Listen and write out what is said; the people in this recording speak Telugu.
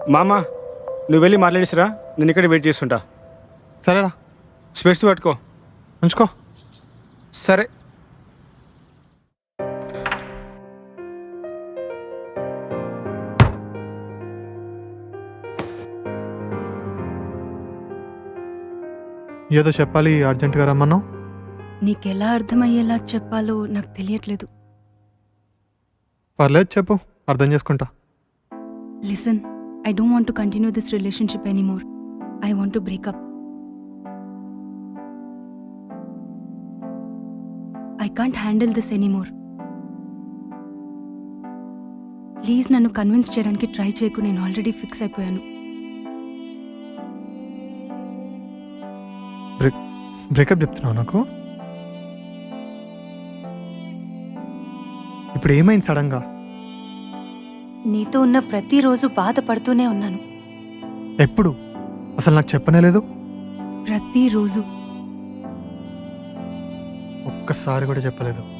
మామ నువ్వు వెళ్ళి మాట్లాడేసిరా, నేను ఇక్కడ వెయిట్ చేస్తుంటా. సరేరా, స్పెట్స్ పట్టుకో. ఉంచుకో. సరే. ఏదో చెప్పాలి, అర్జెంటుగా రమ్మన్నావు. నీకెలా అర్థమయ్యేలా చెప్పాలో నాకు తెలియట్లేదు. పర్లేదు, చెప్పు, అర్థం చేసుకుంటా. Listen, I don't want to continue this relationship anymore. I want to break up. I can't handle this anymore. Please నన్ను కన్విన్స్ చేయడానికి ట్రై చేయకు, నేను ఆల్రెడీ ఫిక్స్ అయిపోయాను. బ్రేకప్ చెప్తున్నావు నాకు? ఇప్పుడు ఏమైంది సడన్గా? నీతో ఉన్న ప్రతిరోజు బాధపడుతూనే ఉన్నాను. ఎప్పుడు? అసలు నాకు చెప్పనే లేదు. ప్రతిరోజు. ఒక్కసారి కూడా చెప్పలేదు.